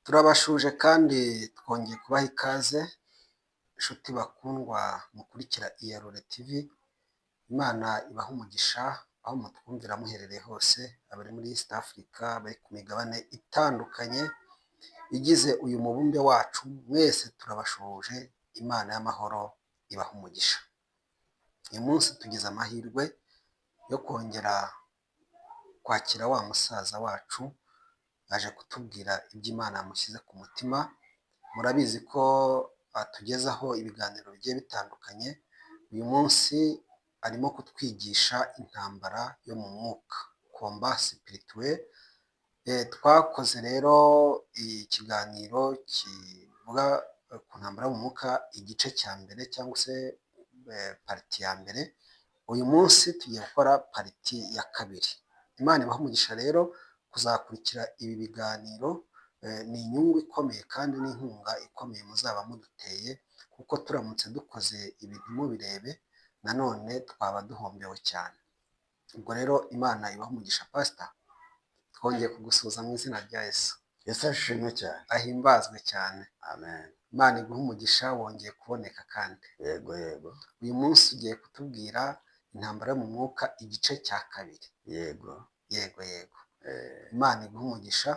Turabashuje kandi twongeye kubaha ikaze, inshuti bakundwa mukurikira Iyarure TV. Imana ibaha umugisha aho mutwumvira muherereye hose, abari muri East Africa, abari ku migabane itandukanye igize uyu mubumbe wacu, mwese turabashuje. Imana y'amahoro ibaha umugisha. Uyu munsi tugize amahirwe yo kongera kwakira wa musaza wacu aje kutubwira ibyo Imana yamushyize ku mutima. Murabizi ko atugezaho ibiganiro bigiye bitandukanye. Uyu munsi arimo kutwigisha intambara yo mu mwuka, combat spirituel. Twakoze rero ikiganiro kivuga ku ntambara yo mu mwuka, igice cya mbere cyangwa se pariti ya mbere. Uyu munsi tugiye gukora pariti ya kabiri. Imana ibaha umugisha rero kuzakurikira ibi biganiro. Ni inyungu ikomeye kandi n'inkunga ikomeye muzaba muduteye, kuko turamutse dukoze ibi ntimubirebe nanone twaba duhombewe cyane. Ubwo rero Imana ibaha umugisha. Pastor, twongeye kugusuhuza mu izina rya Yesu. Yesu ashimwe cyane. Ahimbazwe cyane. Amen. Imana iguha umugisha, wongeye kuboneka kandi. Yego yego. Uyu munsi ugiye kutubwira intambara yo mu mwuka, igice cya kabiri. Yego. Yego yego. Imana iguha umugisha.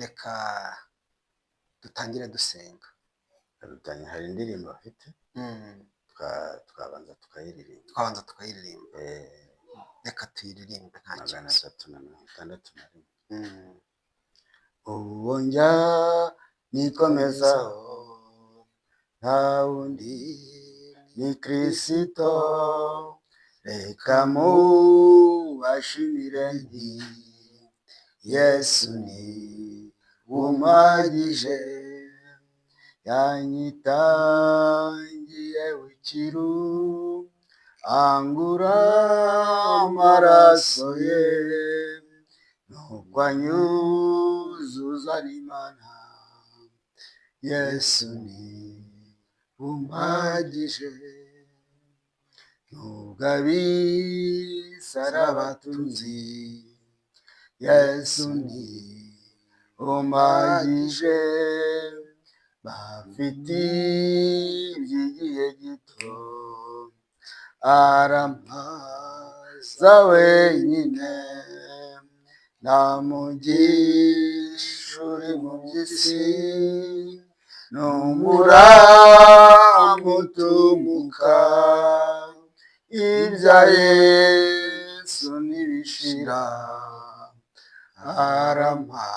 Reka dutangire dusenga. Hari indirimbo afite twabanza tukayiririmba. Reka tuyiririmbe nta kibazo. 361. Uwo njya nikomezaho nta wundi ni Kristo, reka mubashimire nti Yesu ni umpagije, yanyitangiye w'ikiru, angura amaraso ye, nuko anyuzuza n'Imana. Yesu ni umpagije, nubwo ab'isaraba tuzi, Yesu ni umpagije, bafite iby'igihe gito, arampaza wenyine, ntamugisha uri mu by'isi, n'umuramutumuka, ibya Yesu ntibishira,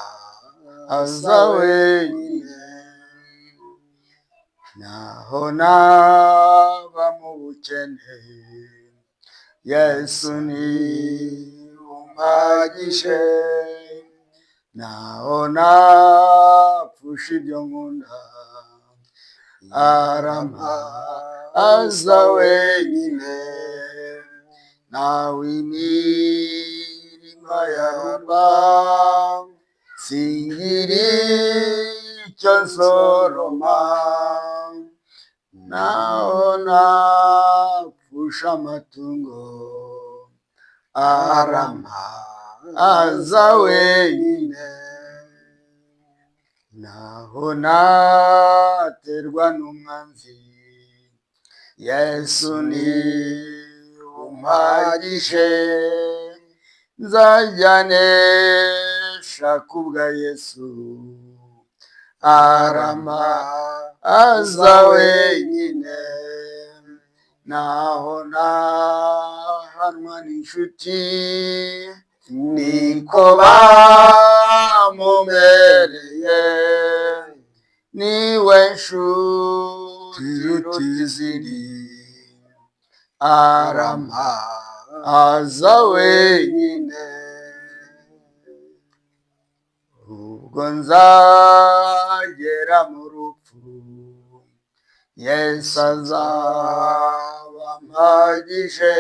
arampaza wenyine. Naho naba mu bukene, Yesu ni umpagije, naho napfusha ibyo nkunda, arampaza wenyine. Nawe imirima yarumba, singira icyo nsoroma, naho napfusha amatungo, arampaza wenyine. Naho naterwa n'umwanzi, Yesu ni umpagije, nzajya nesha kubwa Yesu, arampaza wenyine. Naho nahanwa n'inshuti, niko bamumereye, niwe nshuti iruta izindi, arampaza wenyine. Ubwo nzagera mu rupfu, Yesu azaba ampagije,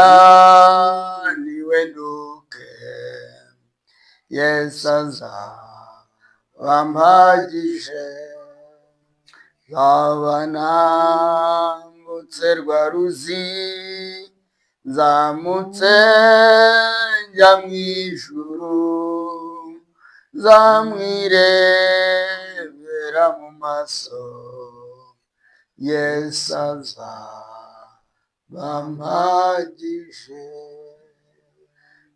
azanjyana iwe nduke, Yesu azaba ampagije. Nzaba nambutse rwa ruzi, nzamutse njya mu ijuru, zamwirebera mu maso Yesu azabampagije.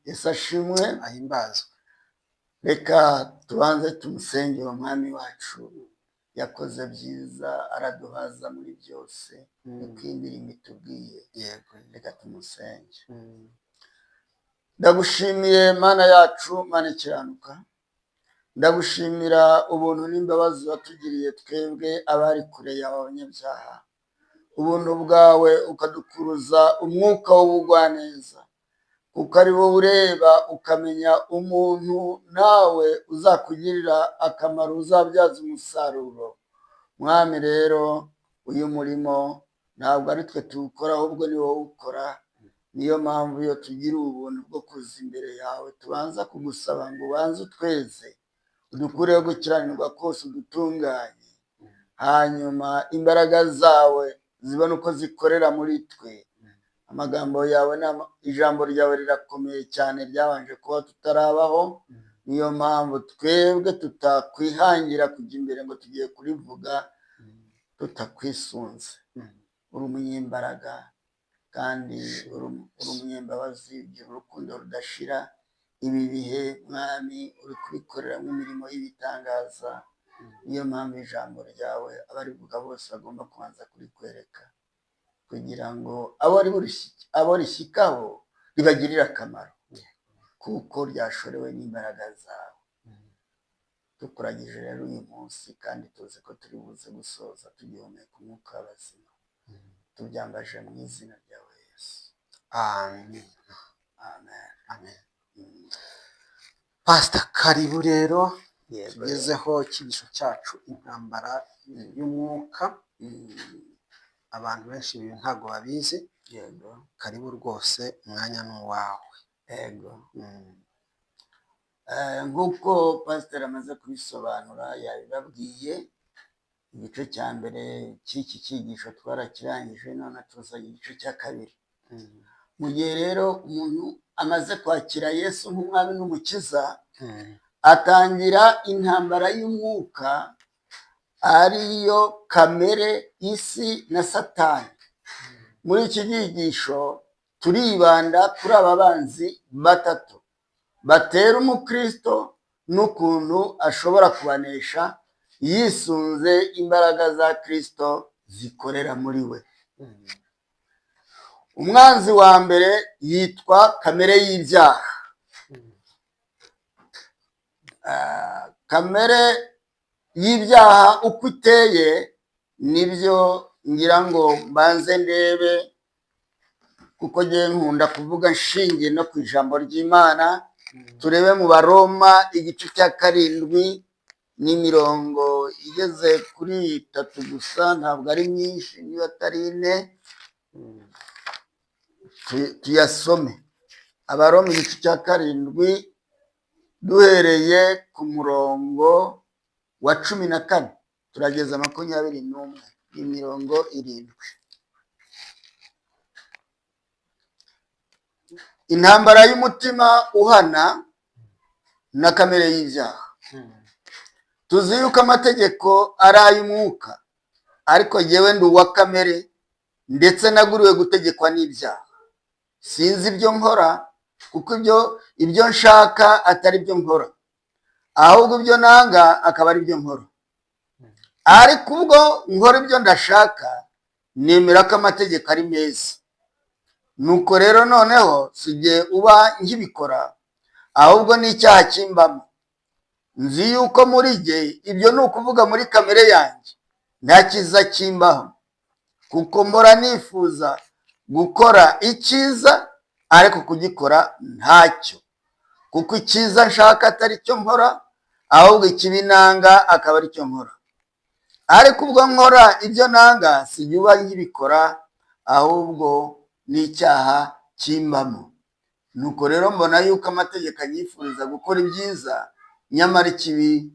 Yesu ashimwe ahimbazwe. reka tubanze tumusenge umwami wacu yakoze byiza araduhaza muri byose ikindi imitubwiye Yego. reka tumusenge. Ndagushimiye Mana yacu, Mana ikiranuka, ndagushimira ubuntu n'imbabazi watugiriye twebwe abari kure y'abanyabyaha, ubuntu bwawe ukadukuruza umwuka w'ubugwaneza, kuko ari wowe ureba ukamenya umuntu nawe uzakugirira akamaro, uzabyaza umusaruro. Mwami rero uyu murimo ntabwo ari twe tuwukora ahubwo ni wowe ukora. Niyo mpamvu iyo tugira ubuntu bwo kuza imbere yawe tubanza kugusaba ngo ubanze utweze, udukureho gukiranirwa kose, udutunganye, hanyuma imbaraga zawe zibone uko zikorera muri twe. Amagambo yawe ijambo ryawe rirakomeye cyane, ryabanje kuba tutarabaho. Niyo mpamvu twebwe tutakwihangira kujya imbere ngo tugiye kurivuga tutakwisunze. Uri umunyembaraga kandi uri umunyembabazi, ugira urukundo rudashira. Ibi bihe Mwami uri kubikoreramo imirimo y'ibitangaza. Niyo mpamvu ijambo ryawe abarivuga bose bagomba kubanza kurikwereka, kugira ngo abo rishyikaho ribagirire akamaro, kuko ryashorewe n'imbaraga zawe. Tukuragije rero uyu munsi kandi tuzi ko turi buze gusoza tugihumeka umwuka w'abazima. Tubyambaje mu izina ryawe Yesu, Amen. amen. Amen. Pastor, karibu rero Yego. tugezeho icyigisho cyacu, intambara y'umwuka. Abantu benshi ibi ntabwo babizi. Yego. Karibu rwose, umwanya ni uwawe. Yego. Nk'uko pasiteri amaze kubisobanura yabibabwiye, igice cya mbere cy'iki cyigisho twarakirangije, none tuzanye igice cya kabiri. Mu gihe rero umuntu amaze kwakira Yesu nk'umwami n'umukiza, atangira intambara y'umwuka, ariyo kamere, isi na Satani. Muri iki cyigisho turibanda kuri aba banzi batatu batera umukristo n'ukuntu ashobora kubanesha yisunze imbaraga za Kristo zikorera muri we. Umwanzi wa mbere yitwa kamere y'ibyaha. Kamere y'ibyaha uko iteye nibyo ngira ngo mbanze ndebe, kuko ngiye nkunda kuvuga nshingiye no ku ijambo ry'Imana. Turebe mu Baroma igice cya 7 n'imirongo igeze kuri 3 gusa, ntabwo ari myinshi, niba atari 4. Tuyasome. Abaroma igice cya 7 duhereye ku murongo wa 14 turageza 21, imirongo 7. Intambara y'umutima uhana na kamere y'ibyaha. Tuzi yuko amategeko ari ay'umwuka, ariko jyewe ndi uwa kamere, ndetse naguriwe gutegekwa n'ibyaha. Sinzi ibyo nkora, kuko ibyo nshaka atari byo nkora, ahubwo ibyo nanga akaba ari byo nkora. Ariko ubwo nkora ibyo ndashaka, nemera ko amategeko ari meza. Nuko rero noneho sijye uba nkibikora, ahubwo n'icyaha kimbamo. Nzi yuko muri jye, ibyo ni ukuvuga muri kamere yanjye, nta cyiza kimbaho, kuko mbora nifuza gukora icyiza, ariko kugikora ntacyo. Kuko icyiza nshaka atari cyo nkora, ahubwo ikibi nanga akaba ari cyo nkora. Ariko ubwo nkora ibyo nanga, sijye uba nkibikora, ahubwo n'icyaha kimbamo. Nuko rero mbona yuko amategeko anyifuriza gukora ibyiza, nyamara ikibi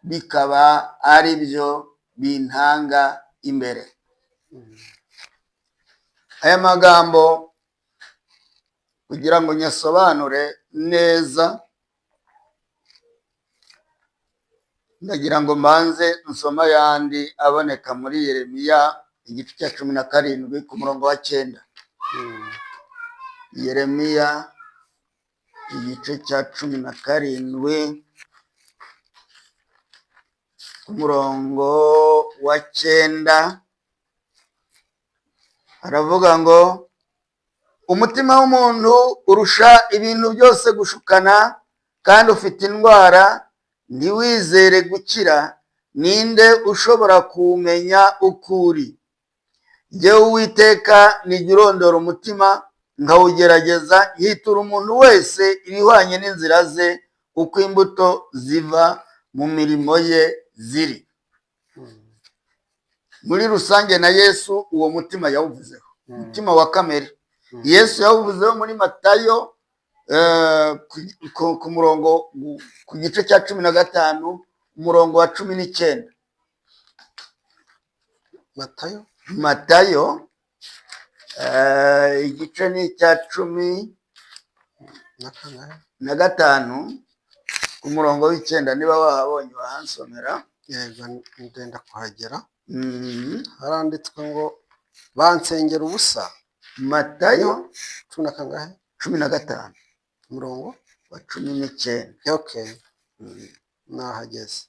bikaba ari byo bintanga imbere. Aya magambo kugira ngo nyasobanure neza, ndagira ngo mbanze nsoma ayandi aboneka muri Yeremiya igice cya 17 ku murongo wa 9. Yeremiya igice cya 17 ku murongo wa 9 aravuga ngo umutima w'umuntu urusha ibintu byose gushukana, kandi ufite indwara ntiwizere gukira. Ninde ushobora kuwumenya ukuri? Jyewe Uwiteka nijya urondora umutima nkawugerageza, nkitura umuntu wese ibihwanye n'inzira ze, uko imbuto ziva mu mirimo ye ziri. Muri rusange na Yesu uwo mutima yawuvuzeho, umutima wa kamere. Yesu yawuvuzeho muri Matayo ku murongo ku gice cya 15 umurongo wa 19. Matayo igice ni cya 15 ku murongo w'9. Niba wahabonye wahansomera. Yego, ndenda kuhagera. Haranditswe ngo bansengera ubusa. Matayo 15 umurongo wa 19. Okay, nahageze.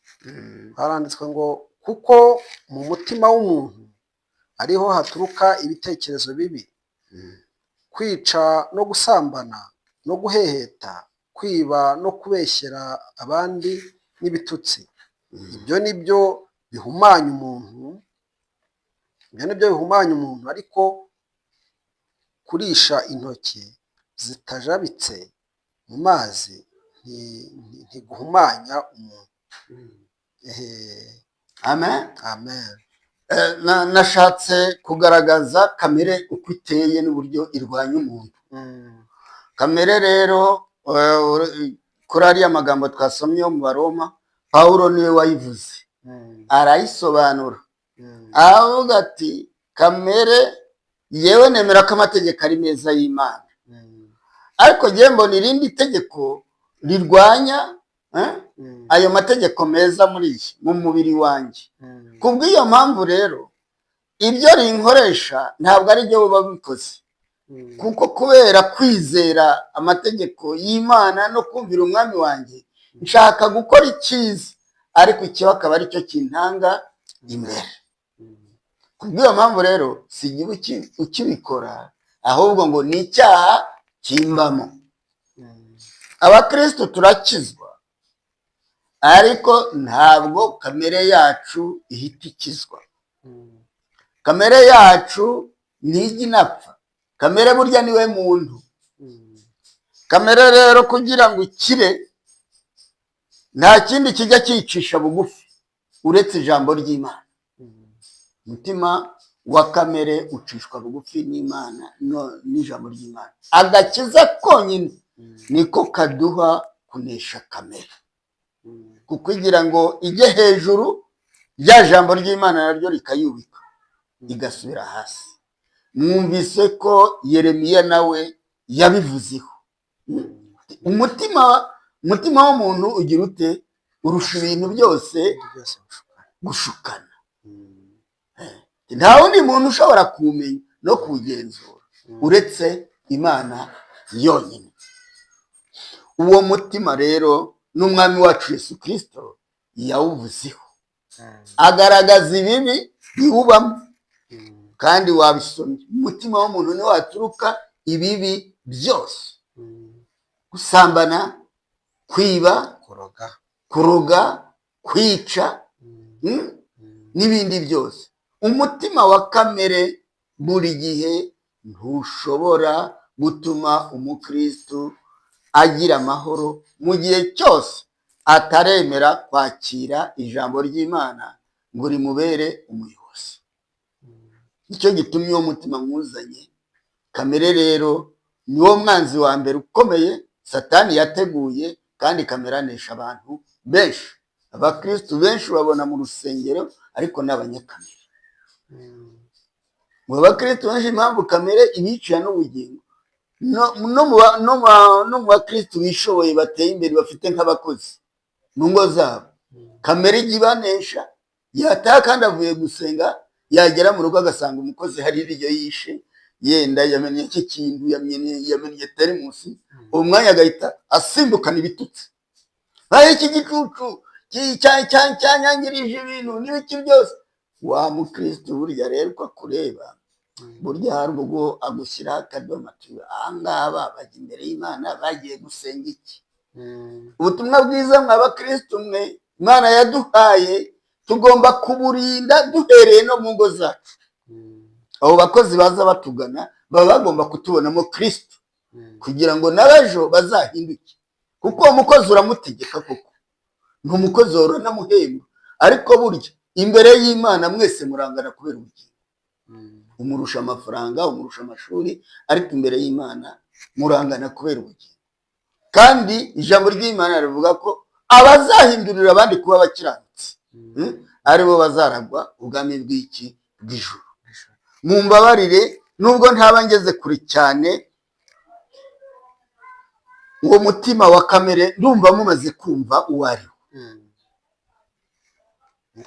Haranditswe ngo kuko mu mutima w'umuntu ariho haturuka ibitekerezo bibi, kwica no gusambana no guheheta, kwiba no kubeshyera abandi n'ibitutsi. Ibyo nibyo bihumanya umuntu, ariko kurisha intoki zitajabitse mu mazi ntiguhumanya umuntu. Amen. Amen. Nashatse kugaragaza kamere uko iteye n'uburyo irwanya umuntu. Kamere rero kuri ariya magambo twasomye mu Baroma, Pawulo niwe wayivuze, arayisobanura avuga ati kamere, yewe nemera ko amategeko ari meza y'Imana, ariko ngiye mbona irindi tegeko rirwanya ayo mategeko meza mu mubiri wanjye. Kubw'iyo mpamvu rero ibyo rinkoresha ntabwo ari byo buba bikoze, kuko kubera kwizera amategeko y'Imana no kumvira umwami wanjye, nshaka gukora icyiza, ariko icyo akaba ari cyo kintanga imbere. Kubw'iyo mpamvu rero sigiye ukibikora, ahubwo ngo ni icyaha kimbamo. Abakristo turakizwa, ariko ntabwo kamere yacu ihita ikizwa. Kamere yacu ntijya inapfa. Kamere burya niwe muntu. Kamere rero kugira ngo ikire, nta kindi kijya cyicisha bugufi uretse ijambo ry'Imana. Umutima wa kamere ucishwa bugufi n'Imana n'ijambo ry'Imana. Agakiza konyine niko kaduha kunesha kamere, kugira ngo ijye hejuru, rya jambo ry'Imana naryo rikayubika igasubira hasi. Mwumvise ko Yeremiya nawe yabivuzeho. Umutima w'umuntu ugira ute? Urusha ibintu byose gushukana. Nta wundi muntu ushobora kumenya no kugenzura uretse Imana yonyine. Uwo mutima rero n'umwami wacu Yesu Kristo yawuvuzeho, agaragaza ibibi biwubamo, kandi wabisomye. Umutima w'umuntu niho haturuka ibibi byose: gusambana, kwiba, kuroga, kwica n'ibindi byose. Umutima wa kamere buri gihe ntushobora gutuma umukristo agira amahoro mu gihe cyose ataremera kwakira ijambo ry'Imana ngo rimubere umuyobozi. Nicyo gitumye uwo mutima mwuzanye. Kamere rero niwo mwanzi wa mbere ukomeye Satani yateguye, kandi kamere anesha abantu benshi. Abakristo benshi babona mu rusengero, ariko n'abanyakamere. Mu bakristo benshi impamvu kamere ibicira n'ubugingo, no mu bakristo bishoboye bateye imbere bafite nk'abakozi mu ngo zabo, kamere ijya ibanesha, yataha kandi avuye gusenga, yagera mu rugo agasanga umukozi hari ibyo yishe, yenda yamenye iki kintu, yamenye teremusi, uwo mwanya agahita asimbukana ibitutsi, bahe iki gicucu cyanyangirije ibintu n'ibiki byose. Wa mukristo burya rero ko akureba, burya hari ubwo agushyiraho akadomo ati ahangaha bajya imbere y'Imana bagiye gusenga iki? Ubutumwa bwiza mw'abakristo mwe Imana yaduhaye tugomba kuburinda duhereye no mu ngo zacu. Abo bakozi baza batugana baba bagomba kutubonamo Kristo kugira ngo n'abajo bazahinduke, kuko uwo mukozi uramutegeka koko, ni umukozi uranamuhemba, ariko burya imbere y'Imana mwese murangana kubera ubugingo. Umurusha amafaranga, umurusha amashuri, ariko imbere y'Imana murangana kubera ubugingo. Kandi ijambo ry'Imana rivuga ko abazahindurira abandi kuba abakiranutsi aribo bazaragwa ubwami bw'iki? Bw'ijuru. Mumbabarire nubwo ntaba ngeze kure cyane, uwo mutima wa kamere ndumva mumaze kumva uwo ari wo.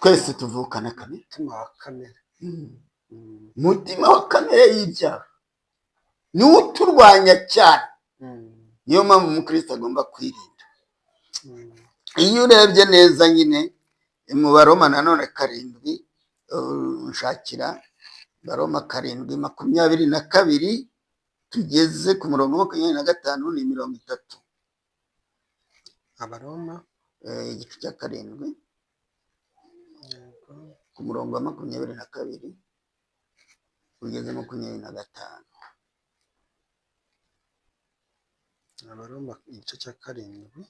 Twese tuvukana kamere. Mutima wa kamere y'ibyaha niwo uturwanya cyane. Niyo mpamvu umukristo agomba kwirinda. Iyo urebye neza nyine mu Baroma nanone 7, nshakira Baroma 7:22 tugeze ku murongo 25 ni 30. Abaroma igice cya 7 ku murongo wa 22 ugeze 25. Abaroma igice cya 7 22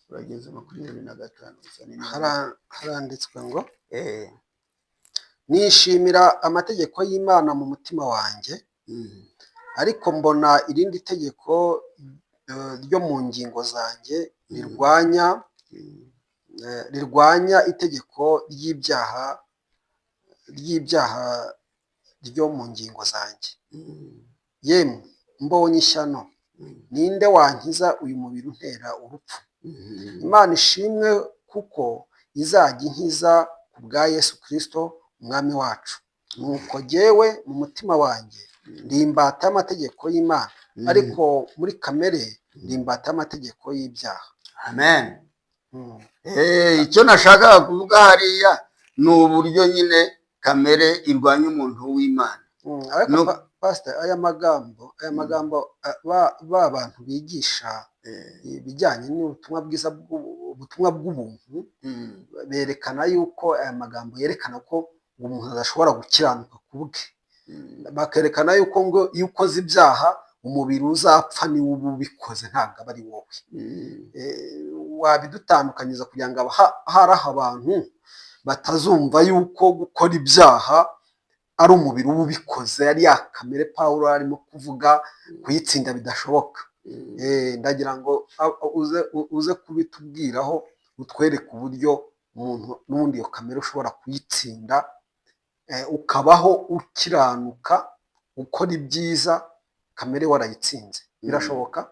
urageze 25. haranditswe ngo nishimira amategeko y'Imana mu mutima wanjye, ariko mbona irindi tegeko ryo mu ngingo zanjye rirwanya itegeko ry'ibyaha ryo mu ngingo zanjye. Yemwe mbonye ishyano, ninde wankiza uyu mubiri untera urupfu? Imana ishimwe kuko izajya inkiza ku bwa Yesu Kristo umwami wacu. Nuko jyewe mu mutima wanjye ndi imbata y'amategeko y'Imana, ariko muri kamere ndi imbata y'amategeko y'ibyaha. Amen. Icyo nashakaga kuvuga hariya ni uburyo nyine kamere irwanya umuntu w'Imana. Pastor, aya magambo ba bantu bigisha ibijyanye n'ubutumwa bwiza, ubutumwa bw'ubuntu, berekana yuko aya magambo yerekana ko umuntu adashobora gukiranuka ku bwe. Bakerekana yuko ngo iyo ukoze ibyaha umubiri uzapfa niwe uba ubikoze, ntabwo aba ari wowe. Wabidutandukanyiriza kugira ngo haraho abantu batazumva yuko gukora ibyaha ari umubiri uba ubikoze, ari ya kamere Pawulo arimo kuvuga kuyitsinda bidashoboka. Ndagira ngo uze kubitubwiraho, utwereke uburyo umuntu n'ubundi iyo kamere ushobora kuyitsinda, ukabaho ukiranuka, ukora ibyiza, kamere warayitsinze. Birashoboka?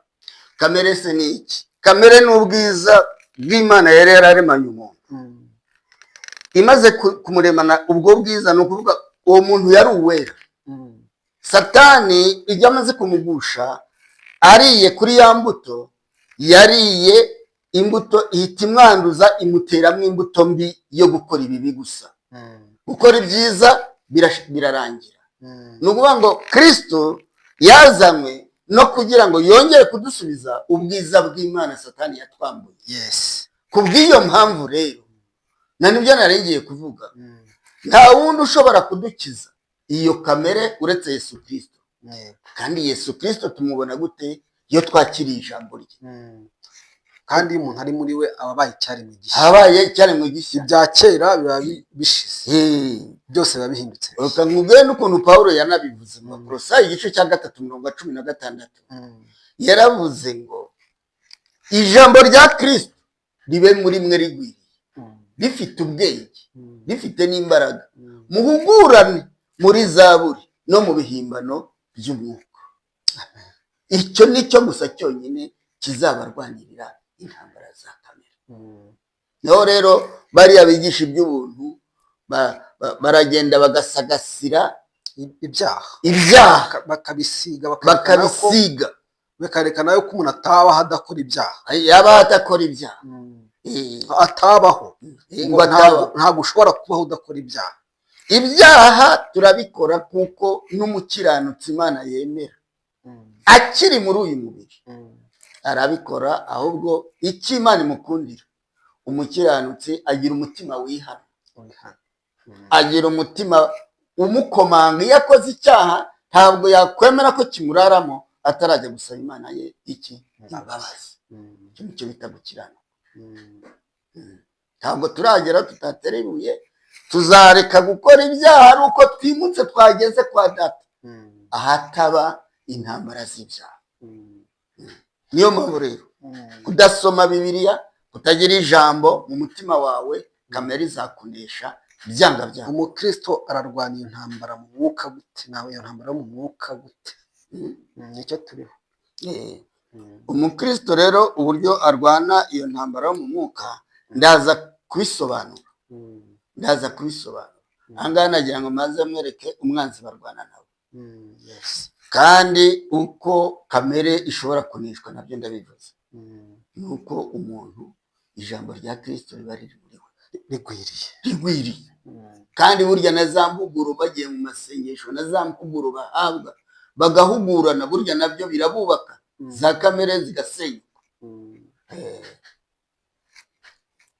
Kamere se ni iki? Kamere ni ubwiza bw'Imana yari yararemanye umuntu. Imaze kumuremana ubwo bwiza, ni ukuvuga uwo muntu yari uwera. Satani ijya amaze kumugusha, ariye kuri ya mbuto, yariye imbuto ihita imwanduza, imuteramo imbuto mbi yo gukora ibibi gusa. Gukora ibyiza birarangira. Ni ukuvuga ngo Kristo yazanywe no kugira ngo yongere kudusubiza ubwiza bw'Imana Satani yatwambuye. Yes. Kubw'iyo mpamvu rero, na nibyo narengeye kuvuga, nta wundi ushobora kudukiza iyo kamere uretse Yesu Kristo. Kandi Yesu Kristo tumubona gute? Iyo twakiriye ijambo rye. Kandi iyo umuntu ari muri we aba abaye icyaremwe gishya. Abaye icyaremwe gishya. Ibya kera biba bishize, byose biba bihindutse. Reka nkubwire n'ukuntu Pawulo yanabivuze mu Bakolosayi igice cya 3:16. Yaravuze ngo ijambo rya Kristo ribe muri mwe rigwiriye, rifite ubwenge, rifite n'imbaraga, muhugurane muri zaburi no mu bihimbano by'umwuka. icyo nicyo gusa cyonyine kizabarwanirira intambara za kamere. Niho rero bariya bigisha iby'ubuntu baragenda bagasagasira ibyaha bakabisiga bakarekana yuko umuntu atabaho adakora ibyaha, yaba adakora ibyaha, atabaho, ntabwo ushobora kubaho udakora ibyaha. Ibyaha turabikora kuko n'umukiranutsi Imana yemera akiri muri uyu mubiri arabikora, ahubwo icyo Imana imukundira, umukiranutsi agira umutima wihana, agira umutima umukomanga. Iyo akoze icyaha ntabwo yakwemera ko kimuraramo atarajya gusaba Imana ye imbabazi. Icyo nicyo bita gukiranuka. Ntabwo turagera tutatera ibuye, tuzareka gukora ibyaha ari uko twimutse twageze kwa data ahataba intambara z'ibyaha. Niyo mpamvu rero kudasoma Bibiliya, kutagira ijambo mu mutima wawe, kamere izakunesha byanga byanga. Umukristo ararwana iyo ntambara mu mwuka gute? Nawe iyo ntambara yo mu mwuka gute? Nicyo turiho. Umukristo rero uburyo arwana iyo ntambara yo mu mwuka ndaza kubisobanura. Ahangaha nagira ngo maze mwereke umwanzi barwana nawe, kandi uko kamere ishobora kunishwa nabyo ndabivuze. Nuko umuntu ijambo rya Kristo riba riri muri we rigwiriye, kandi burya na za mpuguro bagiye mu masengesho, na za mpuguro bahabwa bagahugurana, burya nabyo birabubaka, za kamere zigasenyuka.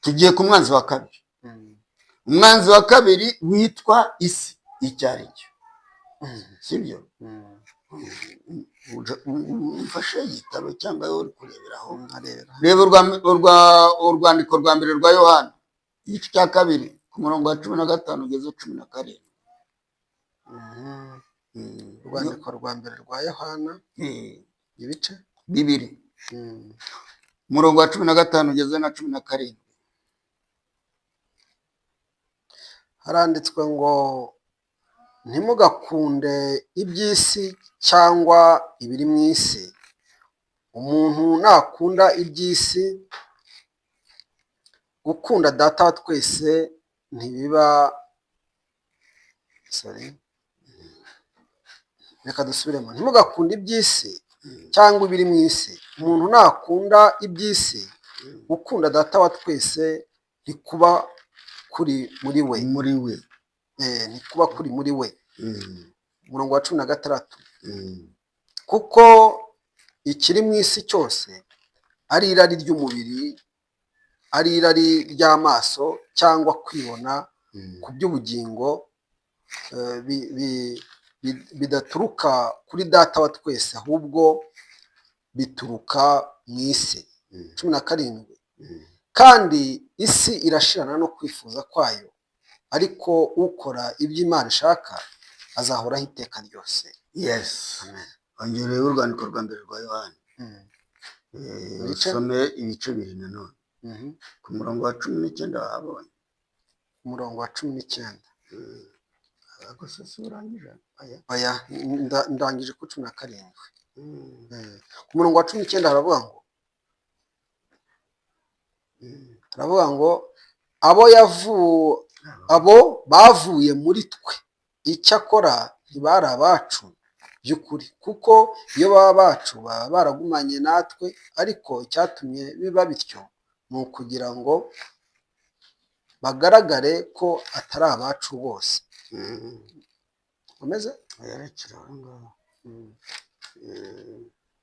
Tugiye ku mwanzi wa kabiri. Umwanzi wa kabiri witwa isi. Icyo ari cyo, sibyo? Mfashe igitabo cyangwa uri kureberaho, reba urwandiko rwa mbere rwa Yohana igice cya 2 ku murongo wa 15 ugeze 17. Urwandiko rwa mbere rwa Yohana ibice 2 umurongo wa 15 ugeze na 17. Haranditswe ngo ntimugakunde iby'isi cyangwa ibiri mu isi. Umuntu nakunda iby'isi, gukunda data wa twese ntibiba. Reka dusubiremo. Ntimugakunde iby'isi cyangwa ibiri mu isi. Umuntu nakunda iby'isi, gukunda data wa twese ntikuba kuri muri we. Ntikuba kuri muri we. Umurongo wa 16. Kuko ikiri mu isi cyose ari irari ry'umubiri, ari irari ry'amaso, cyangwa kwibona ku by'ubugingo, bidaturuka kuri data wa twese, ahubwo bituruka mu isi. 17. Kandi isi irashirana no kwifuza kwayo, ariko ukora ibyo Imana ishaka azahoraho iteka ryose. Yes. Ongera urwandiko rwa mbere rwa Yohana, usome ibice 2 nanone ku murongo wa 19 wahabonye. Umurongo wa 19. Gusa urangije? Oya, ndangije ku 17. Ku murongo wa 19 haravuga ngo abo bavuye muri twe, icyakora ntibari abacu by'ukuri, kuko iyo baba bacu baba baragumanye natwe, ariko icyatumye biba bityo ni ukugira ngo bagaragare ko atari abacu bose. Umeze? Yarekera aho ngaho.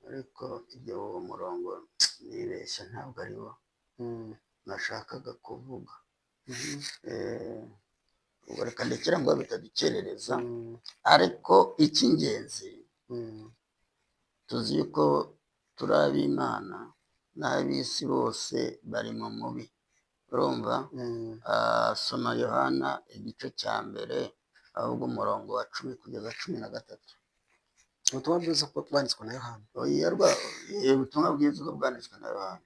Ariko ibyo uwo murongo nibeshya ntabwo ari wo nashakaga kuvuga. Ubwo reka ndekera ngo bitadukerereza, ariko icy'ingenzi tuzi yuko turi ab'Imana n'ab'isi bose bari mu mubi. Urumva? Soma Yohana igice cya mbere ahubwo umurongo wa 10 kugeza 13. Ubutumwa bwiza ko bwanditswe na Yohana. Ubutumwa bwiza ko bwanditswe na Yohana,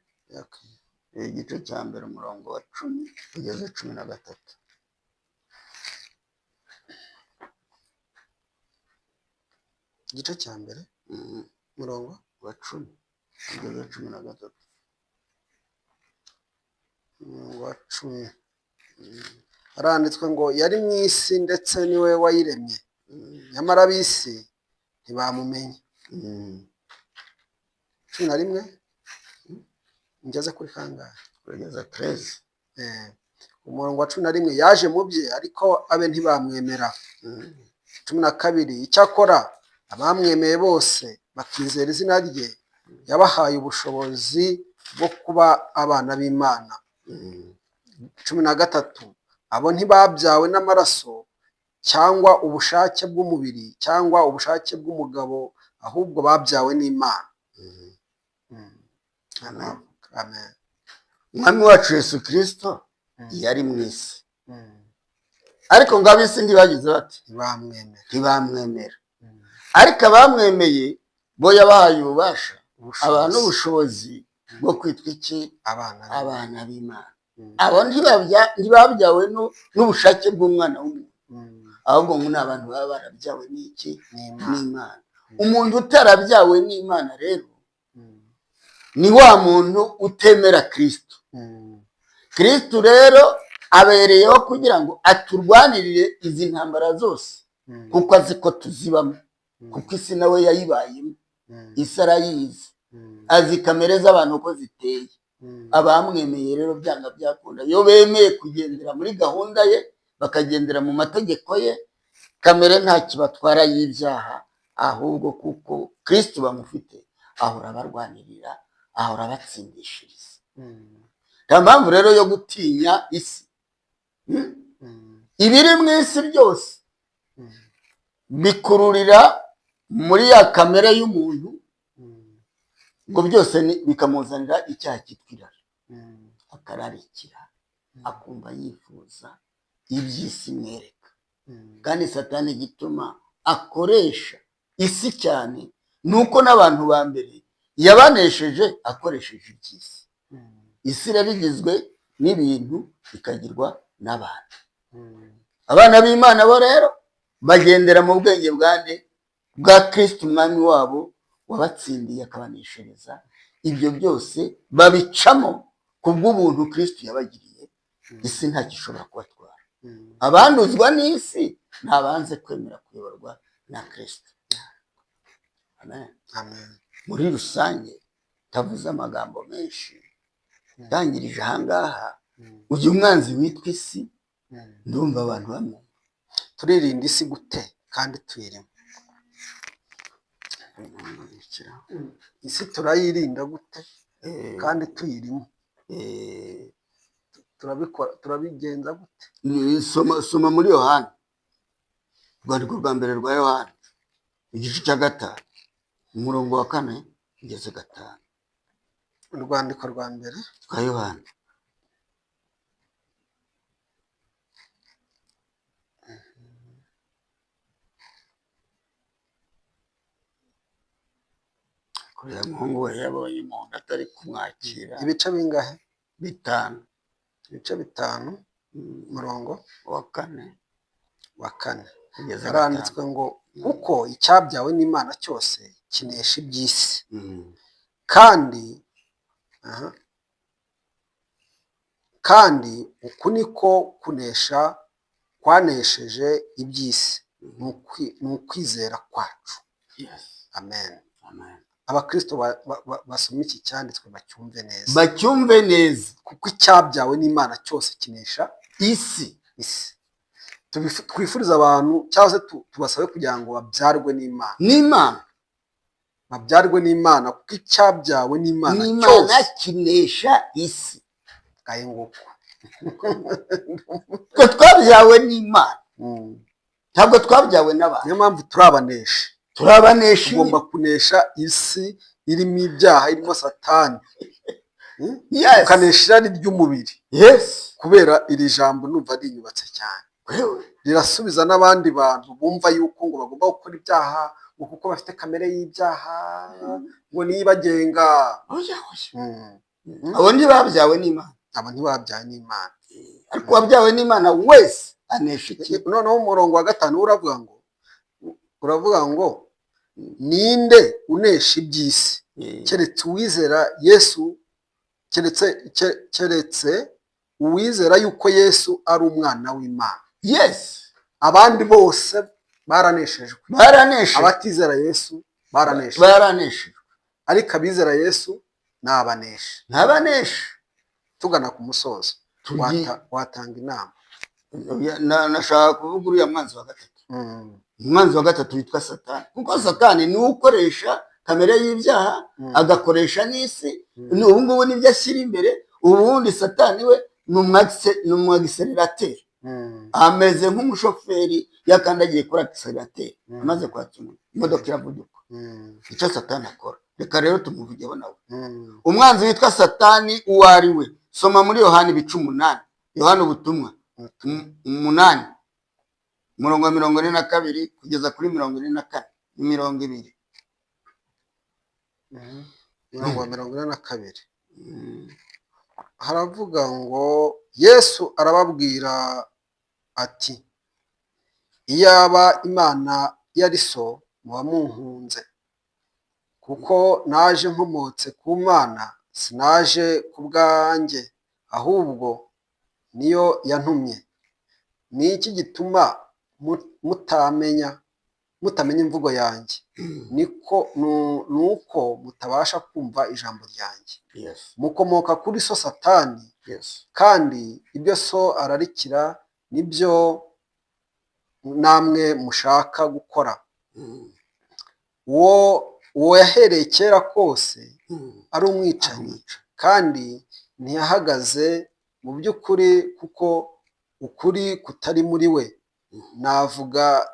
igice cya mbere umurongo wa 10 kugeza 13. Igice cya mbere umurongo wa 10 kugeza 13. wa 10 haranditswe ngo yari mu isi ndetse niwe wayiremye, nyamara ab'isi ntibamumenye. 11 ngeze kuri kangahe? Kugeza 13. Umurongo wa 11 yaje mu bye ariko abe ntibamwemera. 12 icyakora abamwemeye bose bakizera izina rye yabahaye ubushobozi bwo kuba abana b'Imana. 13 abo ntibabyawe n'amaraso cyangwa ubushake bw'umubiri cyangwa ubushake bw'umugabo, ahubwo babyawe n'Imana. Amen. Umwami wacu Yesu Kristo yari mu isi, ariko ngo ab'isi ntibagize bati ntibamwemera. Ariko abamwemeye bo yabahaye ububasha, abantu ubushobozi bwo kwitwa iki? Abana b'Imana. Abo ntibabyawe n'ubushake bw'umwana w'umuntu, ahubwo ngo ni abantu baba barabyawe n'iki? N'Imana. Umuntu utarabyawe n'Imana rero ni wa muntu utemera Kristo. Kristo rero abereyeho kugira ngo aturwanirire izi ntambara zose, kuko azi ko tuzibamo, kuko isi nawe yayibayemo. Isi arayizi, azi kamere z'abantu uko ziteye. Abamwemeye rero byanga byakunda, iyo bemeye kugendera muri gahunda ye, bakagendera mu mategeko ye, kamere nta kibatwara y'ibyaha, ahubwo kuko Kristo bamufite ahora abarwanirira, ahora abatsindishiriza. Nta mpamvu rero yo gutinya isi. Ibiri mu isi byose bikururira muri ya kamere y'umuntu, ngo byose bikamuzanira icyaha kitwirara, akararikira, akumva yifuza iby'isi mwereka. Kandi Satani igituma akoresha isi cyane nuko n'abantu ba mbere yabanesheje akoresheje iby'isi. Isi irabigizwe n'ibintu ikagirwa n'abantu. Abana b'Imana bo rero bagendera mu bwenge bwa Kristo umwami wabo wabatsindiye akabaneshereza. Ibyo byose babicamo kubw'ubuntu Kristo yabagiriye. Isi nta gishobora kubatwara. Abanduzwa n'isi ntabanze kwemera kuyoborwa na Kristo. Amen. Muri rusange tavuze amagambo menshi, ndangirije ahangaha. Ujya umwanzi witwa isi, ndumva abantu bamwe. Turirinda isi gute kandi tuyirimo? Isi turayirinda gute kandi tuyirimo? Turabigenza gute? Soma muri Yohana, urwandiko rwa mbere rwa Yohana, igice cya 5, umurongo wa 4 kugeza 5. Urwandiko rwa mbere rwa Yohana. Kuriya muhungu we yabonye umuntu atari kumwakira. Ibice bingahe? 5. Ibice 5, umurongo wa 4 haranditswe ngo uko icyabyawe n'Imana cyose kinesha iby'isi, kandi uku niko kunesha kwanesheje iby'isi, ni ukwizera kwacu. Amen. Abakristo basoma iki cyanditswe bacyumve neza, kuko icyabyawe n'Imana cyose kinesha isi. Twifuriza abantu cyangwa se tubasabe kugira ngo babyarwe n'Imana, babyarwe n'Imana, kuko icyabyawe n'Imana cyose kinesha isi. Gaye nguko twe twabyawe n'Imana, ntabwo twabyawe n'abantu. Niyo mpamvu turabanesha. Tugomba kunesha isi irimo ibyaha, irimo Satani, tukanesha irari ry'umubiri. Kubera iri jambo numva rinyubatse cyane, rirasubiza n'abandi bantu bumva yuko ngo bagomba gukora ibyaha ngo kuko bafite kamere y'ibyaha ngo nibagenga. Abo ntibabyawe n'Imana. Ariko wabyawe n'Imana wese anesha iki? Noneho umurongo wa 5 uravuga ngo ninde unesha iby'isi keretse uwizera Yesu, keretse uwizera yuko Yesu ari umwana w'Imana. yes, Abandi bose baraneshejwe, abatizera Yesu baraneshejwe, ariko abizera Yesu ni abaneshi. ntabanesha. Tugana ku musozo, watanga inama? Nashaka kuvuga uriya mwanzi wa gatatu. Umwanzi wa gatatu witwa Satani, kuko Satani ni ukoresha kamere y'ibyaha, agakoresha n'isi. Ubu ngubu nibyo ashyira imbere. Ubundi Satani we ni umwagiserirateri, ameze nk'umushoferi yakandagiye kuri agiserirateri, amaze kwakira imodoka iravuduka. Icyo Satani akora, reka rero tumuvugeho nawe. Umwanzi witwa Satani uwo ari we, soma muri Yohana ibice 8, Yohana ubutumwa 8 umurongo wa 42 kugeza kuri 44 20. Umurongo wa 42 haravuga ngo Yesu arababwira ati, iyaba Imana yari so muba munkunze, kuko naje nkomotse ku Mana, sinaje ku bwanjye, ahubwo niyo yantumye. Ni iki gituma mutamenya imvugo yanjye? Nuko mutabasha kumva ijambo ryanjye. Mukomoka kuri so Satani, kandi ibyo so ararikira nibyo namwe mushaka gukora. Uwo yahereye kera kose ari umwicanyi, kandi ntiyahagaze mu by'ukuri, kuko ukuri kutari muri we. Navuga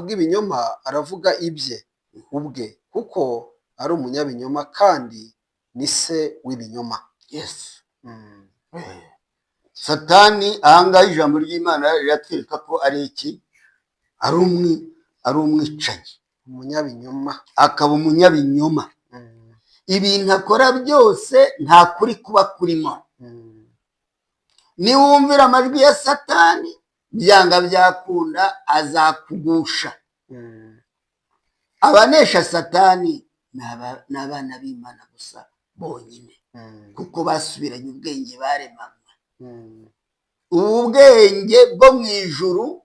ibinyoma aravuga ibye ubwe, kuko ari umunyabinyoma kandi ni se w'ibinyoma. Satani ahangaha ijambo ry'Imana riratwereka ko ari iki? Ari umwicanyi, umunyabinyoma, akaba umunyabinyoma. Ibintu akora byose nta kuri kuba kurimo. Niwumvira amajwi ya Satani, byanga byakunda azakugusha. Abanesha Satani ni abana b'Imana gusa bonyine, kuko basubiranye ubwenge baremanywe. Ubwenge bwo mu ijuru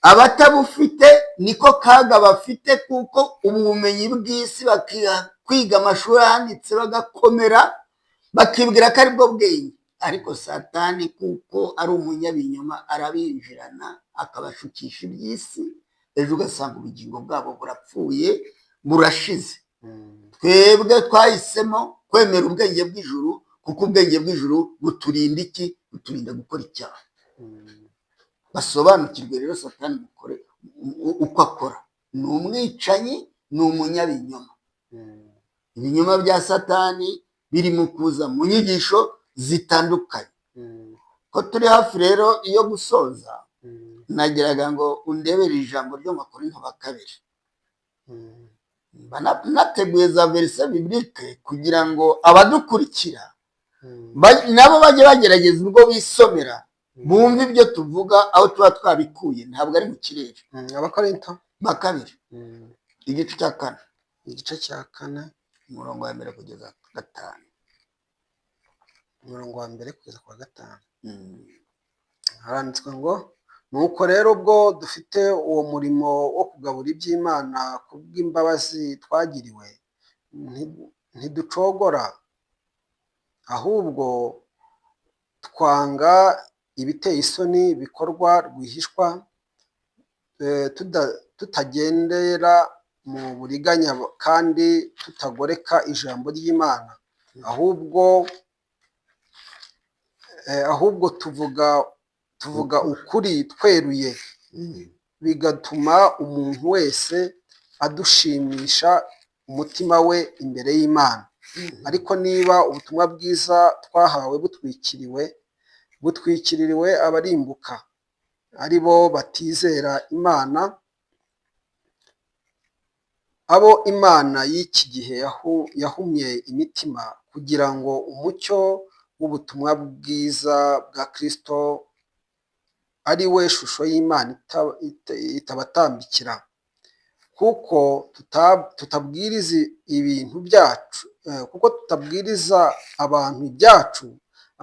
abatabufite niko kaga bafite, kuko ubumenyi bw'isi kwiga amashuri ahanditse bagakomera, bakibwira ko ari bwo bwenge. Ariko Satani kuko ari umunyabinyoma arabinjirana akabashukisha iby'isi, ejo ugasanga ubugingo bwabo burapfuye, burashize. Twebwe twahisemo kwemera ubwenge bw'ijuru, kuko ubwenge bw'ijuru buturinda iki? Buturinda gukora icyaha. Basobanukirwe rero Satani uko akora. Ni umwicanyi, ni umunyabinyoma. Ibinyoma bya Satani biri mu kuza mu nyigisho zitandukanye. Ko turi hafi rero iyo gusoza, nagiraga ngo undebere ijambo ryo mu Korinto wa 2. Nateguye za verse biblique kugira ngo abadukurikira nabo bajye bagerageza ubwo bisomera, bumve ibyo tuvuga aho tuba twabikuye, ntabwo ari mu kirere. Abakorinto ba 2 igice cya 4 umurongo wa 1 kugeza 5. Umurongo wa 1 kugeza kwa 5 haranditswe ngo, nuko rero ubwo dufite uwo murimo wo kugabura iby'Imana kubw'imbabazi twagiriwe, ntiducogora, ahubwo twanga ibiteye isoni bikorwa rwihishwa, tutagendera mu buriganya kandi tutagoreka ijambo ry'Imana, ahubwo tuvuga ukuri tweruye, bigatuma umuntu wese adushimisha umutima we imbere y'Imana. Ariko niba ubutumwa bwiza twahawe butwikiririwe abarimbuka, ari bo batizera Imana, abo Imana y'iki gihe yahumye imitima, kugira ngo umucyo w'ubutumwa bwiza bwa Kristo ari we shusho y'Imana itabatambikira. kuko tutabwiriza ibintu byacu, kuko tutabwiriza abantu ibyacu,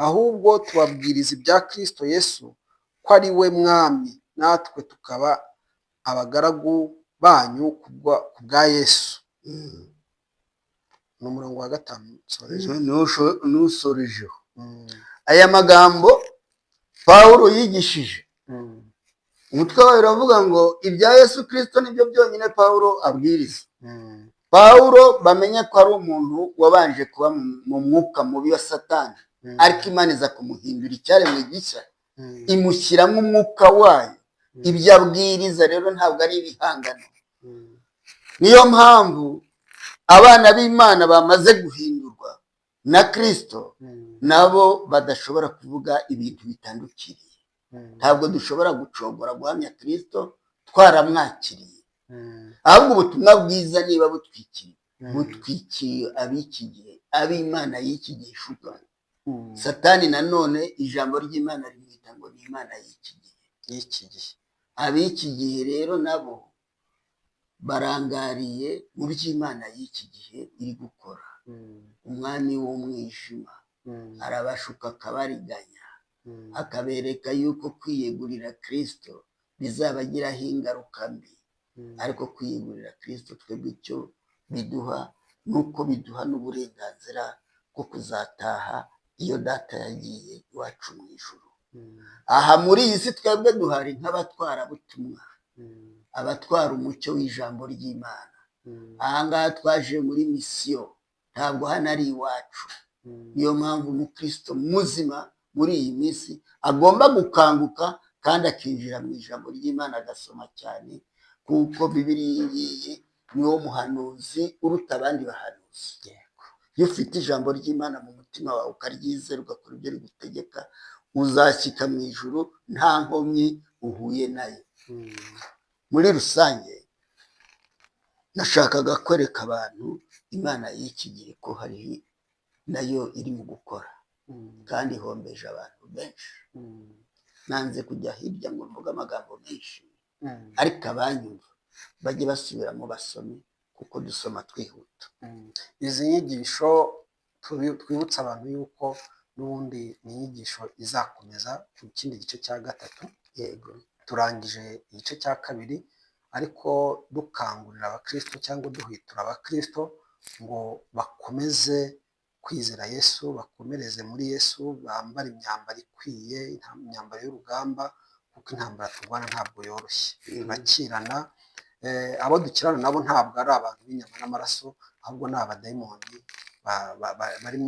ahubwo tubabwiriza ibya Kristo Yesu ko ari we mwami, natwe tukaba abagaragu banyu ku bwa Yesu. Ni umurongo wa 5 n'usorejeho. Aya magambo Pawulo yigishije, umutwe wawe uravuga ngo ibya Yesu Kristo nibyo byonyine Pawulo abwiriza. Pawulo bamenye ko ari umuntu wabanje kuba mu mwuka mubi wa Satani, ariko Imana iza kumuhindura icyaremwe gishya, imushyiramo umwuka wayo. Ibyo abwiriza rero ntabwo ari ibihangano. Niyo mpamvu abana b'Imana bamaze guhindurwa na Kristo nabo badashobora kuvuga ibintu bitandukiriye. Ntabwo dushobora gucogora guhamya Kristo twaramwakiriye, ahubwo ubutumwa bwiza niba butwikiye ab'iki gihe, ab'Imana y'iki gihe ishuka. Satani nanone ijambo ry'Imana rimwita ngo ni Imana y'iki gihe. Ab'iki gihe rero nabo barangariye mu by'Imana y'iki gihe iri gukora. Umwami w'umwijima arabashuka akabariganya, akabereka yuko kwiyegurira Kristo bizabagiraho ingaruka mbi, ariko kwiyegurira Kristo twebwe icyo biduha nuko biduha n'uburenganzira bwo kuzataha iyo data yagiye iwacu mu ijuru. Aha muri iyi si twebwe duhari nk'abatwarabutumwa, abatwara umucyo w'ijambo ry'Imana. Aha ngaha twaje muri misiyo, ntabwo hano ari iwacu. Niyo mpamvu umukristo muzima muri iyi minsi agomba gukanguka kandi akinjira mu ijambo ry'Imana agasoma cyane, kuko Bibiliya iyi niwo muhanuzi uruta abandi bahanuzi. Iyo ufite ijambo ry'Imana mu mutima wawe ukaryizera ugakora ibyo rigutegeka, uzashyika mu ijuru nta nkomyi uhuye nayo. Muri rusange nashakaga kwereka abantu Imana y'iki gihe ko hari nayo iri mu gukora, kandi ihombeje abantu benshi. Nanze kujya hirya ngo mvuge amagambo menshi, ariko abanyumva bajye basubiramo basome, kuko dusoma twihuta. Izi nyigisho twibutsa abantu yuko n'ubundi ni inyigisho izakomeza ku kindi gice cya 3. Yego, turangije igice cya 2, ariko dukangurira abakristo cyangwa duhwitura abakristo ngo bakomeze kwizera Yesu, bakomereze muri Yesu, bambara imyambaro ikwiye, imyambaro y'urugamba, kuko intambara turwana ntabwo yoroshye. Turakirana, abo dukirana nabo ntabwo ari abantu b'inyama n'amaraso, ahubwo ni abadayimoni bari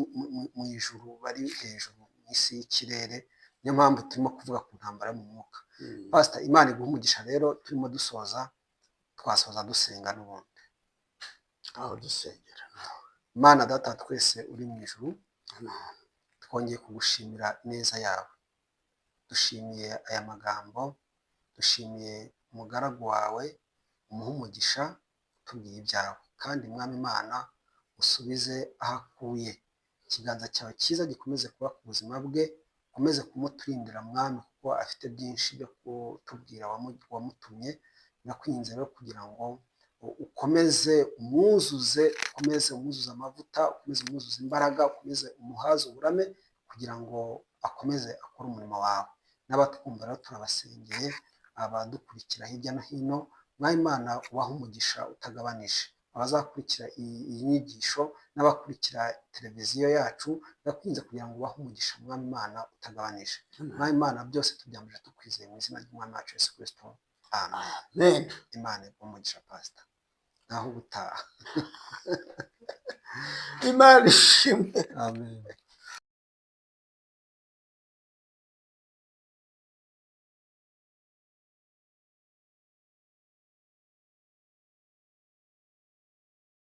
mu ijuru, bari hejuru mu isi y'ikirere. Niyo mpamvu turimo kuvuga ku ntambara mu mwuka. Pastor, Imana iguha umugisha. Rero turimo twasoza dusenga n'ubundi. aho dusengera. Mana Data twese uri mu ijuru, twongeye kugushimira neza yawe. Dushimiye aya magambo, dushimiye umugaragu wawe, umuha umugisha utubwiye ibyawe, kandi Mwami Imana usubize aho akuye. Ikiganza cyawe cyiza gikomeze kuba ku buzima bwe, ukomeze kumuturindira Mwami, kuko afite byinshi byo kutubwira wamutumye. Nakwinginze rero kugira ngo ukomeze umwuzuze amavuta, ukomeze umwuzuze imbaraga, ukomeze umuhaze uburame, kugira ngo akomeze akore umurimo wawe. N'abatwumva rero turabasengeye, abadukurikira hirya no hino, Mwami Imana ubaha umugisha utagabanije. Abazakurikira iyi nyigisho n'abakurikira televiziyo yacu, ndakwinginze kugira ngo ubahe umugisha Mwami Imana utagabanije. Mwami Imana byose tubyambije tukwizeye mu izina ry'Umwami wacu Yesu Kristo. Amen. Imana umugisha Pastor. Naho ubutaha. Imana ishimwe. Amen.